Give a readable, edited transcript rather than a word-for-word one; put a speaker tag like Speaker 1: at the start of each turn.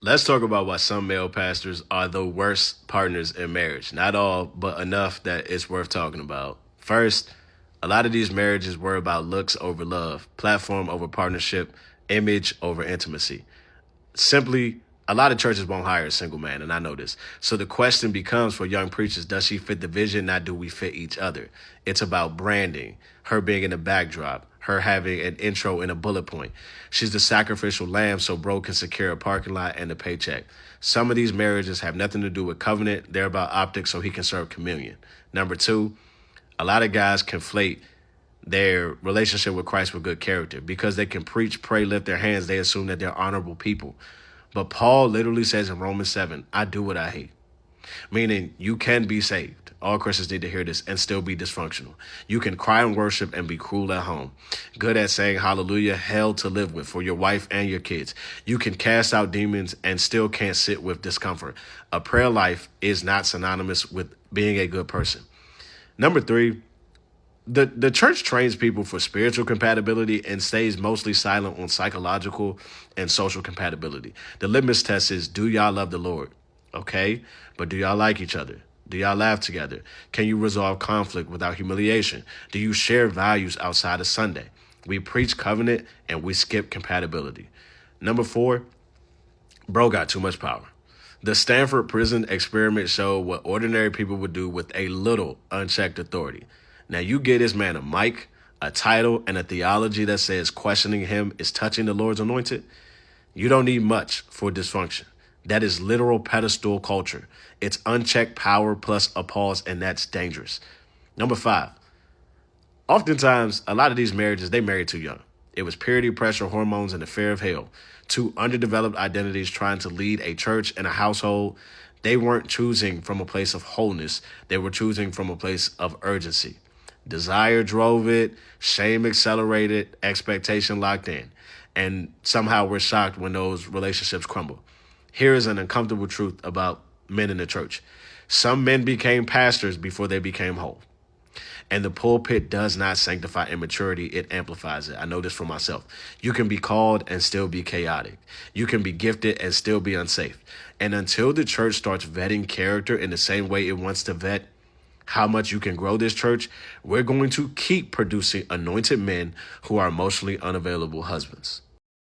Speaker 1: Let's talk about why some male pastors are the worst partners in marriage. Not all, but enough that it's worth talking about. First, a lot of these marriages were about looks over love, platform over partnership, image over intimacy. Simply, a lot of churches won't hire a single man, and I know this. So the question becomes for young preachers, does she fit the vision? Not do we fit each other? It's about branding, her being in the backdrop, her having an intro and a bullet point. She's the sacrificial lamb so bro can secure a parking lot and a paycheck. Some of these marriages have nothing to do with covenant. They're about optics so he can serve communion. Number two, a lot of guys conflate their relationship with Christ with good character. Because they can preach, pray, lift their hands, they assume that they're honorable people. But Paul literally says in Romans 7, I do what I hate. Meaning you can be saved. All Christians need to hear this and still be dysfunctional. You can cry and worship and be cruel at home. Good at saying hallelujah, hell to live with for your wife and your kids. You can cast out demons and still can't sit with discomfort. A prayer life is not synonymous with being a good person. Number three, the church trains people for spiritual compatibility and stays mostly silent on psychological and social compatibility. The litmus test is, do y'all love the Lord? Okay, but do y'all like each other? Do y'all laugh together? Can you resolve conflict without humiliation? Do you share values outside of Sunday? We preach covenant and we skip compatibility. Number four, bro got too much power. The Stanford prison experiment showed what ordinary people would do with a little unchecked authority. Now you get this man a mic, a title, and a theology that says questioning him is touching the Lord's anointed. You don't need much for dysfunction. That is literal pedestal culture. It's unchecked power plus a pause, and that's dangerous. Number five, oftentimes, a lot of these marriages, they married too young. It was purity, pressure, hormones, and the fear of hell. Two underdeveloped identities trying to lead a church and a household. They weren't choosing from a place of wholeness. They were choosing from a place of urgency. Desire drove it, shame accelerated, expectation locked in. And somehow we're shocked when those relationships crumble. Here is an uncomfortable truth about men in the church. Some men became pastors before they became whole. And the pulpit does not sanctify immaturity, it amplifies it. I know this for myself. You can be called and still be chaotic. You can be gifted and still be unsafe. And until the church starts vetting character in the same way it wants to vet how much you can grow this church, we're going to keep producing anointed men who are emotionally unavailable husbands.